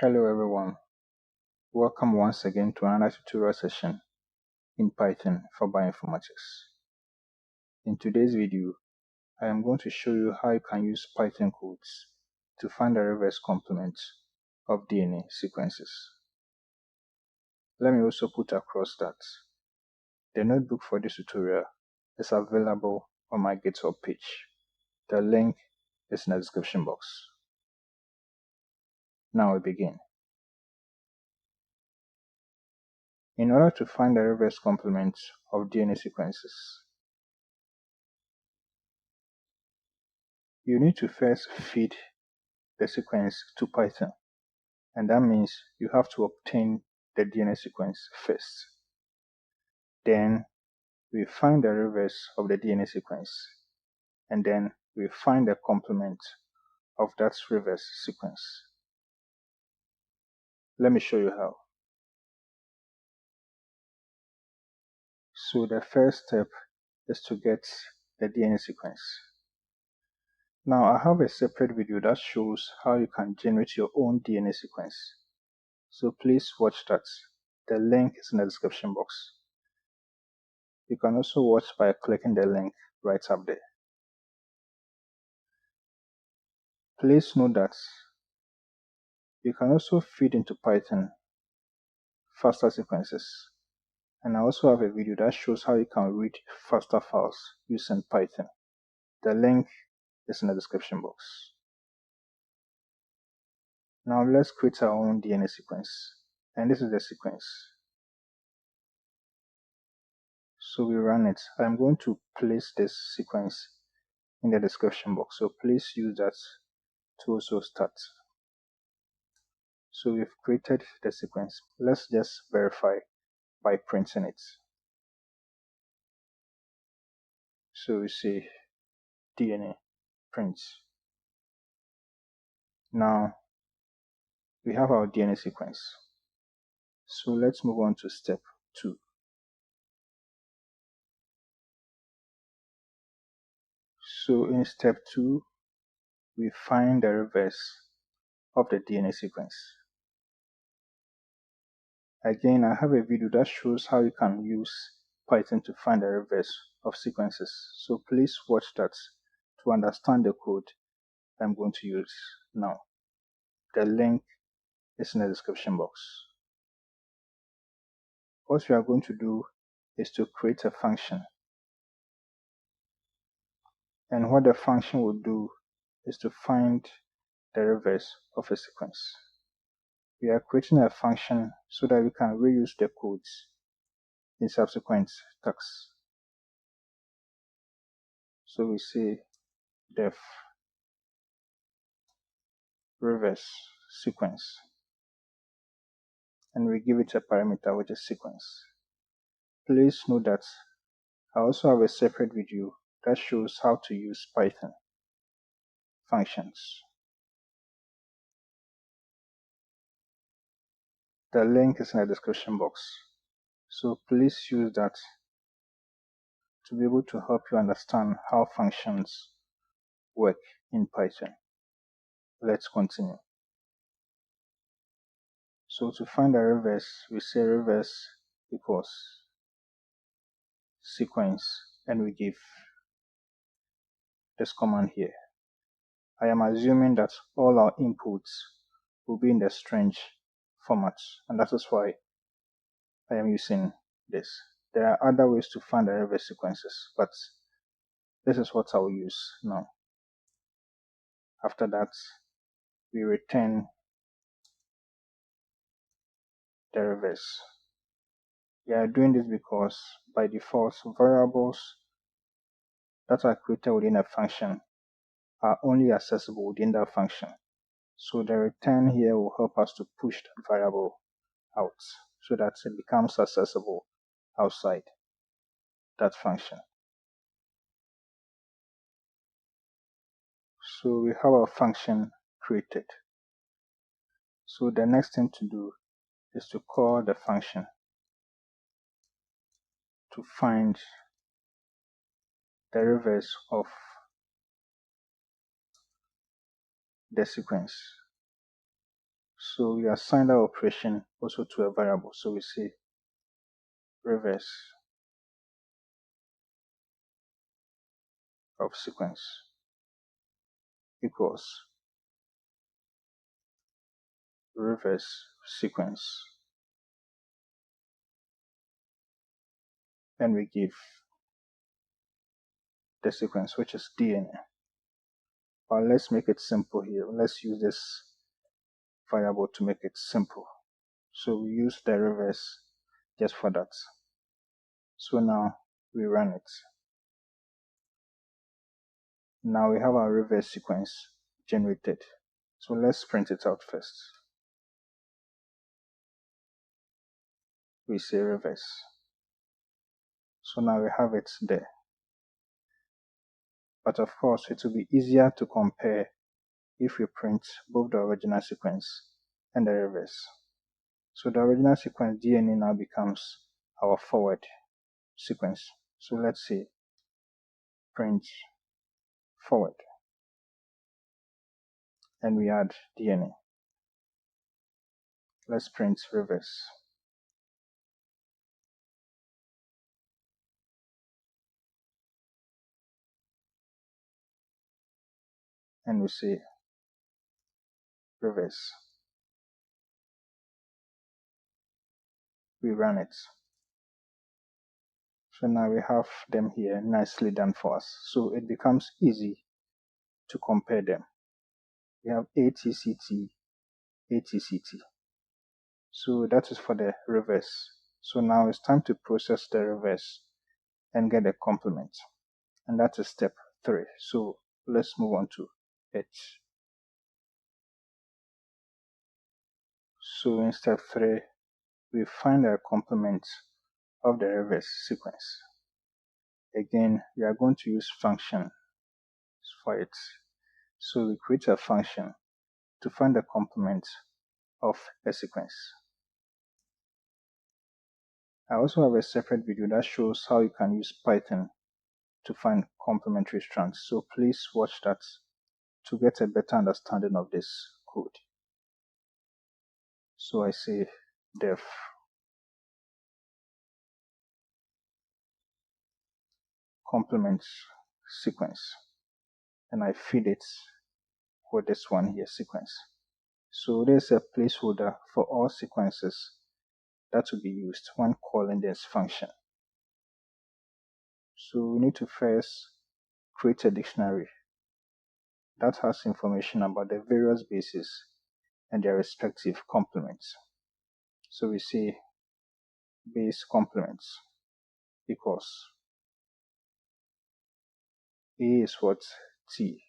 Hello everyone, welcome once again to another tutorial session in Python for bioinformatics. In today's video, I am going to show you how you can use Python codes to find the reverse complement of DNA sequences. Let me also put across that the notebook for this tutorial is available on my GitHub page. The link is in the description box. Now we begin. In order to find the reverse complement of DNA sequences, you need to first feed the sequence to Python, and that means you have to obtain the DNA sequence first. Then we find the reverse of the DNA sequence, and then we find the complement of that reverse sequence. Let me show you how. So the first step is to get the DNA sequence. Now I have a separate video that shows how you can generate your own DNA sequence. So please watch that. The link is in the description box. You can also watch by clicking the link right up there. Please note that you can also feed into Python FASTA sequences, and I also have a video that shows how you can read FASTA files using Python. The link is in the description box. Now let's create our own DNA sequence, and this is the sequence. So we run it. I'm going to place this sequence in the description box, so please use that to also start. So we've created the sequence. Let's just verify by printing it. So we say DNA print. Now we have our DNA sequence. So let's move on to step 2. So in step 2, we find the reverse of the DNA sequence. Again, I have a video that shows how you can use Python to find the reverse of sequences. So please watch that to understand the code I'm going to use now. The link is in the description box. What we are going to do is to create a function. And what the function will do is to find the reverse of a sequence. We are creating a function so that we can reuse the codes in subsequent tasks. So we say def reverse sequence, and we give it a parameter which is sequence. Please note that I also have a separate video that shows how to use Python functions. The link is in the description box, so please use that to be able to help you understand how functions work in Python. Let's continue. So to find the reverse, we say reverse equals sequence, and we give this command here. I am assuming that all our inputs will be in the string format, and that is why I am using this. There are other ways to find the reverse sequences, but this is what I will use now. After that, we return the reverse. We are doing this because by default, variables that are created within a function are only accessible within that function. So the return here will help us to push that variable out so that it becomes accessible outside that function. So we have our function created. So the next thing to do is to call the function to find the reverse of the sequence. So we assign that operation also to a variable. So we say reverse of sequence equals reverse sequence, and we give the sequence, which is DNA. But let's make it simple here. Let's use this variable to make it simple. So we use the reverse just for that. So now we run it. Now we have our reverse sequence generated. So let's print it out first. We say reverse. So now we have it there. But of course, it will be easier to compare if we print both the original sequence and the reverse. So the original sequence DNA now becomes our forward sequence. So let's say print forward, and we add DNA. Let's print reverse. And we say reverse. We run it. So now we have them here nicely done for us. So it becomes easy to compare them. We have ATCT, ATCT. So that is for the reverse. So now it's time to process the reverse and get a complement. And that is step 3. So let's move on to it. So in step 3, we find a complement of the reverse sequence. Again, we are going to use function for it. So we create a function to find the complement of a sequence. I also have a separate video that shows how you can use Python to find complementary strands. So please watch that to get a better understanding of this code. So I say def complement sequence, and I feed it with this one here, sequence. So there's a placeholder for all sequences that will be used when calling this function. So we need to first create a dictionary that has information about the various bases and their respective complements. So we say base complements equals A is what? T.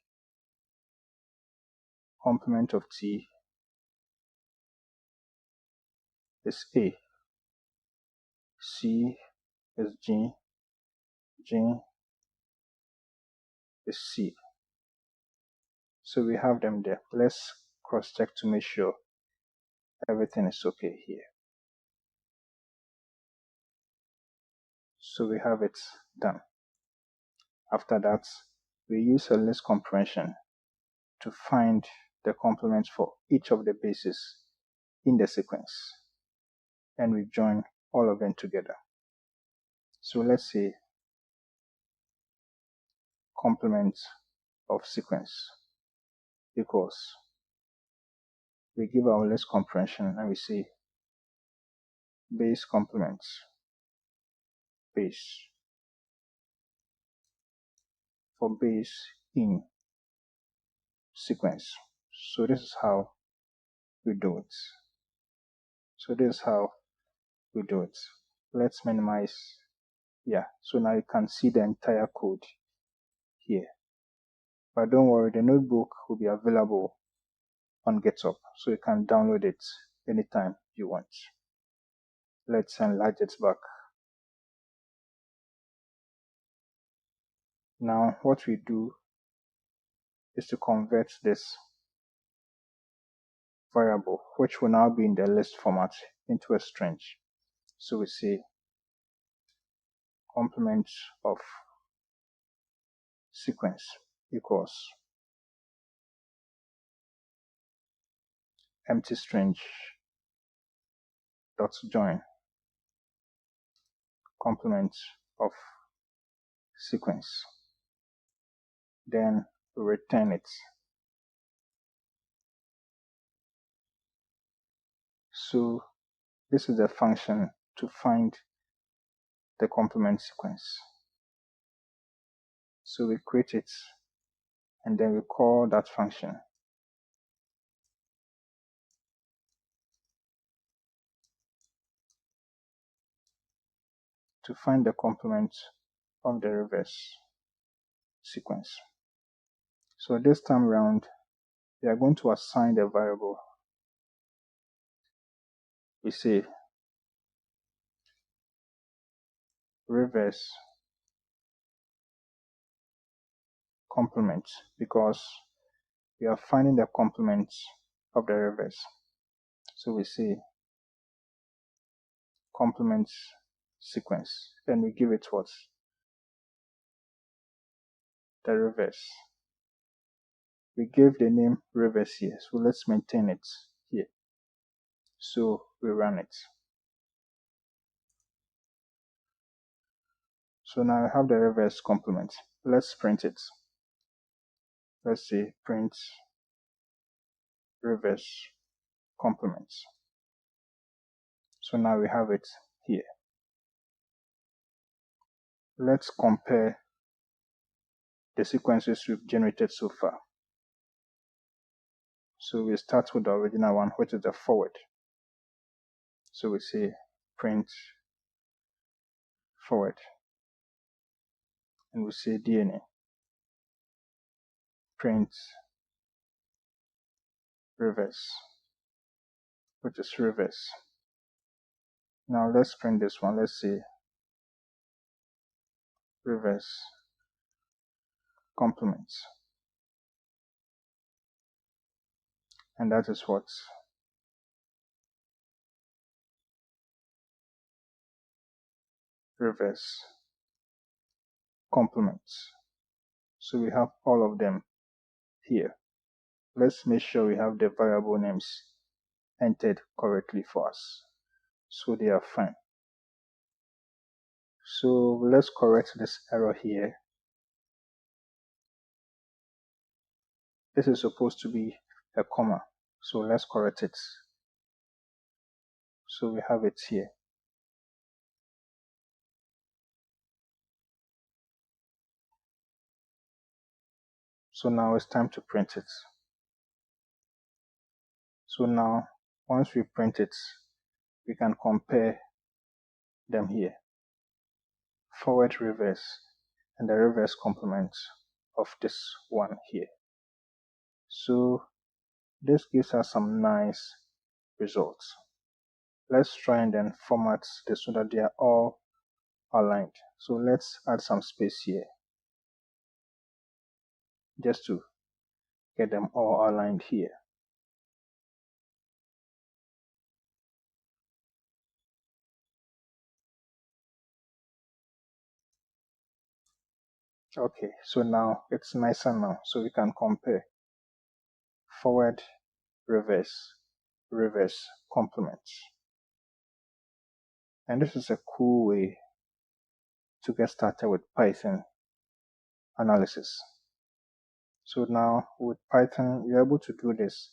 Complement of T is A. C is G. G is C. So we have them there. Let's cross check to make sure everything is okay here. So we have it done. After that, we use a list comprehension to find the complements for each of the bases in the sequence, and we join all of them together. So let's say complement of sequence equals, we give our list comprehension and we say base complements, base, for base in sequence. So this is how we do it. So this is how we do it. Let's minimize. Yeah, so now you can see the entire code here. But don't worry, the notebook will be available on GitHub, so you can download it anytime you want. Let's enlarge it back. Now what we do is to convert this variable, which will now be in the list format, into a string. So we say complement of sequence equals empty string dot join complement of sequence. Then we return it. So this is the function to find the complement sequence. So we create it and then we call that function. To find the complement of the reverse sequence. So this time around, we are going to assign the variable. We say reverse complement because we are finding the complement of the reverse. So we say complement sequence, then we give it what? The reverse. We gave the name reverse here, so let's maintain it here. So we run it. So now I have the reverse complement. Let's print it. Let's say print reverse complement. So now we have it here. Let's compare the sequences we've generated so far. So we start with the original one, which is the forward. So we say print forward, and we say DNA, print reverse, which is reverse. Now let's print this one. Let's say reverse complement, and that is what reverse complement. So we have all of them here. Let's make sure we have the variable names entered correctly for us, so they are fine. So let's correct this error here. This is supposed to be a comma, so let's correct it. So we have it here. So now it's time to print it. So now, once we print it, we can compare them here. Forward, reverse, and the reverse complement of this one here. So this gives us some nice results. Let's try and then format this so that they are all aligned. So let's add some space here, just to get them all aligned here. Okay, so now it's nicer now, so we can compare forward, reverse, reverse complement. And this is a cool way to get started with Python analysis. So now with Python, you're able to do this.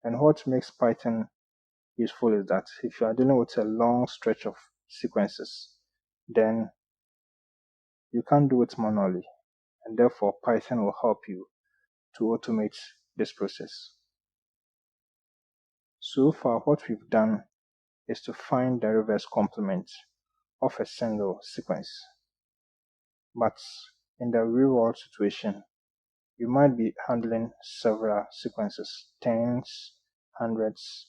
And what makes Python useful is that if you are dealing with a long stretch of sequences, then you can't do it manually. And therefore, Python will help you to automate this process. So far, what we've done is to find the reverse complement of a single sequence. But in the real world situation, you might be handling several sequences, tens, hundreds,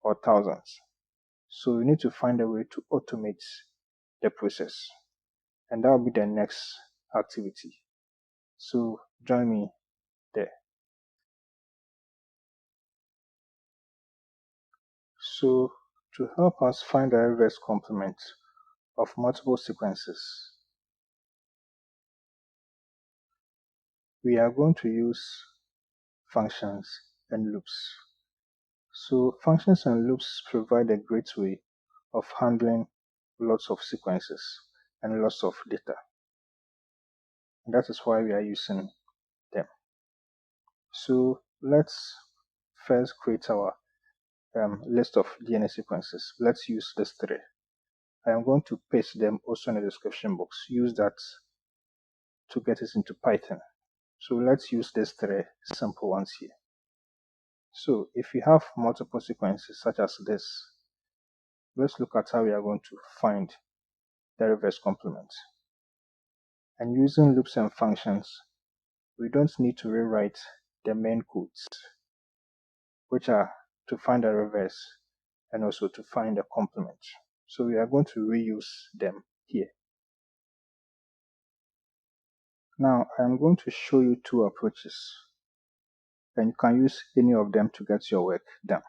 or thousands. So you need to find a way to automate the process. And that will be the next activity. So join me there. So to help us find the reverse complement of multiple sequences, we are going to use functions and loops. So functions and loops provide a great way of handling lots of sequences and lots of data. And that is why we are using them. So let's first create our list of DNA sequences. Let's use this three. I am going to paste them also in the description box. Use that to get it into Python. So let's use these three simple ones here. So if you have multiple sequences such as this, let's look at how we are going to find the reverse complement. And using loops and functions, we don't need to rewrite the main codes, which are to find the reverse and also to find the complement. So we are going to reuse them here. Now I'm going to show you two approaches, and you can use any of them to get your work done.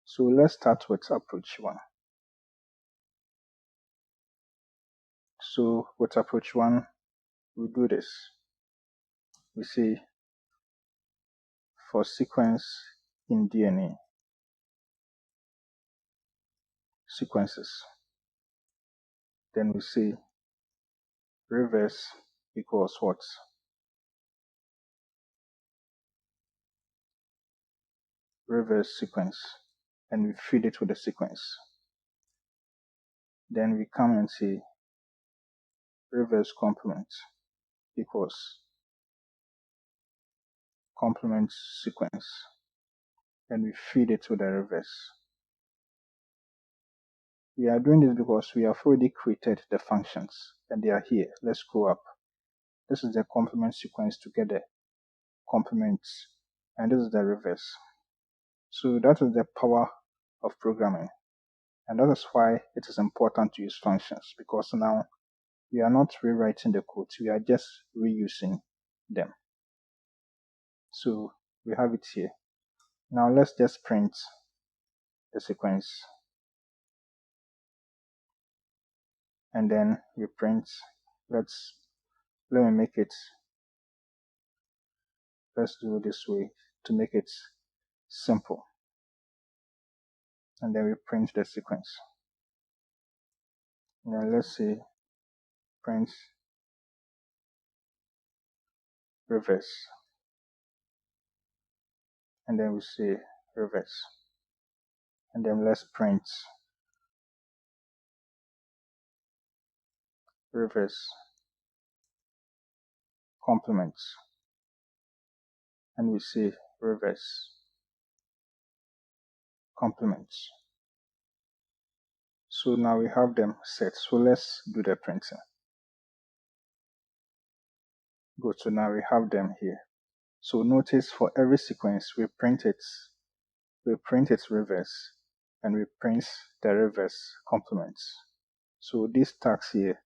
So let's start with approach 1. So with approach 1, we do this. We say for sequence in DNA, sequences. Then we say reverse equals what? Reverse sequence, and we feed it with the sequence. Then we come and say reverse complement equals complement sequence, and we feed it with the reverse. We are doing this because we have already created the functions and they are here. Let's scroll up. This is the complement sequence to get the complements, and this is the reverse. So that is the power of programming, and that is why it is important to use functions, because now we are not rewriting the code, we are just reusing them. So we have it here. Now let's just print the sequence, and then we print, let me make it, let's do it this way to make it simple, and then we print the sequence. And then let's say print reverse, and then we say reverse, and then let's print reverse complements, and we say reverse complements. So now we have them set. So let's do the printing. Good. So now we have them here. So notice for every sequence we print its reverse, and we print the reverse complements. So these tags here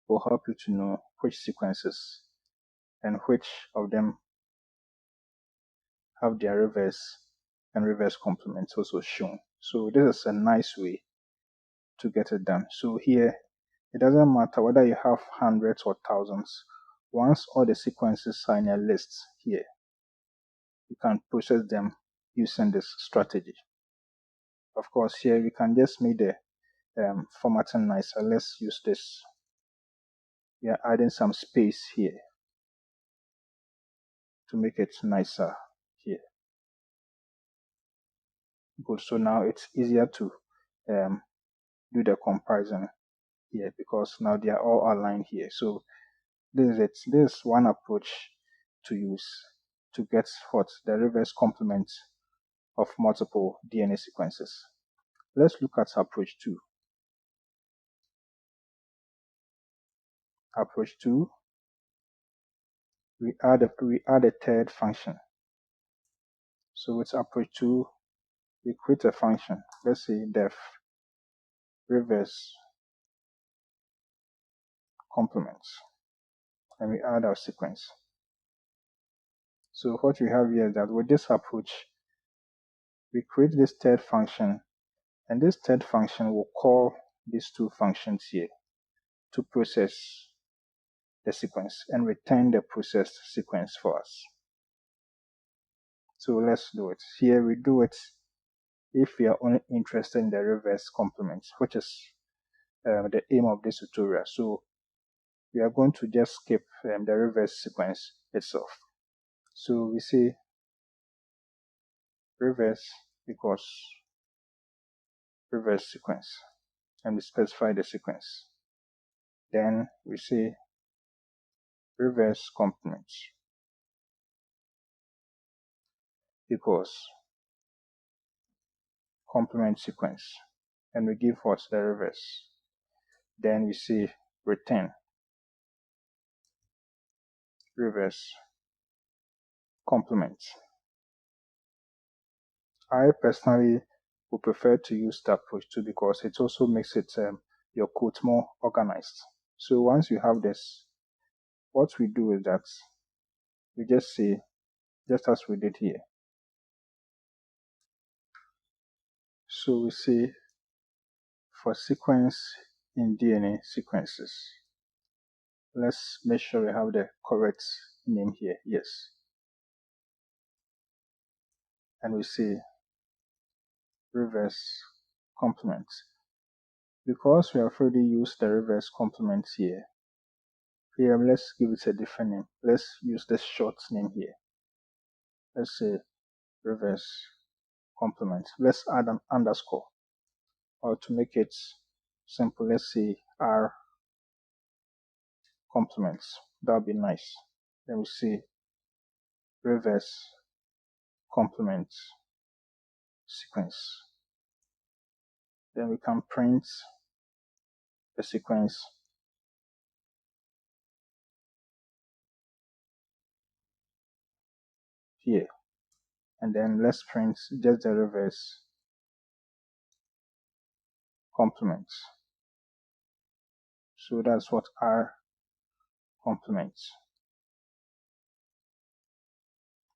will help you to know which sequences and which of them have their reverse and reverse complements also shown. So this is a nice way to get it done. So here, it doesn't matter whether you have hundreds or thousands. Once all the sequences are in a list here, you can process them using this strategy. Of course, here we can just make the formatting nicer. Let's use this. We are adding some space here to make it nicer here. Good. So now it's easier to do the comparison here, because now they are all aligned here. So this is it. This is one approach to use to get what the reverse complement of multiple DNA sequences. Let's look at approach 2. Approach 2, we add a third function. So with approach 2, we create a function. Let's say def reverse complements, and we add our sequence. So what we have here is that with this approach, we create this third function, and this third function will call these two functions here to process the sequence and return the processed sequence for us. So let's do it. Here we do it if we are only interested in the reverse complement, which is the aim of this tutorial. So we are going to just skip the reverse sequence itself. So we say reverse equals reverse sequence, and we specify the sequence. Then we say reverse complement equals complement sequence, and we give what the reverse. Then we say return reverse complement. I personally would prefer to use that approach too, because it also makes it your code more organized. So once you have this, what we do is that we just say, just as we did here. So we say for sequence in DNA sequences, let's make sure we have the correct name here. Yes. And we say reverse complement. Because we have already used the reverse complement here, let's give it a different name. Let's use the short name here. Let's say reverse complement. Let's add an underscore, or to make it simple, let's say R complements. That would be nice. Then we see reverse complement sequence. Then we can print the sequence here, and then let's print just the reverse complement. So that's what R complements.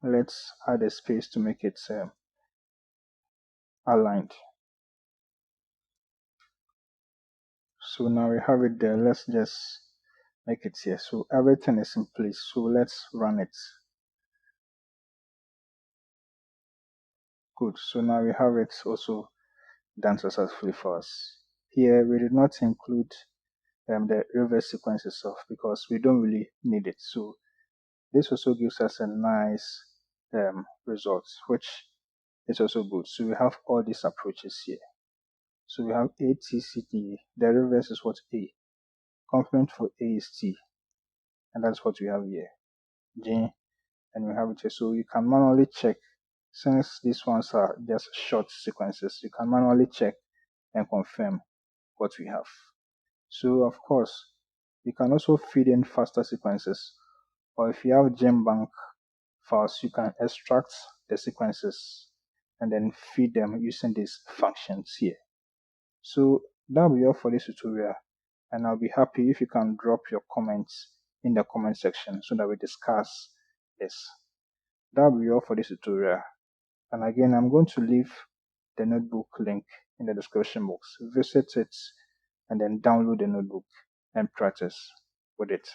Let's add a space to make it aligned. So now we have it there. Let's just make it here. So everything is in place. So let's run it. Good. So now we have it also done successfully for us. Here we did not include the reverse sequences of, because we don't really need it. So this also gives us a nice result, which is also good. So we have all these approaches here. So we have ATCTAG. The reverse is what A. Complement for A is T, and that's what we have here. G, and we have it here. So you can manually check, since these ones are just short sequences, you can manually check and confirm what we have. So of course, you can also feed in faster sequences, or if you have GenBank files, you can extract the sequences and then feed them using these functions here. So that will be all for this tutorial, and I'll be happy if you can drop your comments in the comment section so that we discuss this. That will be all for this tutorial, and again, I'm going to leave the notebook link in the description box. Visit it and then download the notebook and practice with it.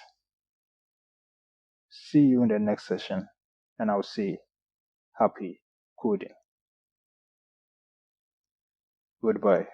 See you in the next session, and I'll say happy coding. Goodbye.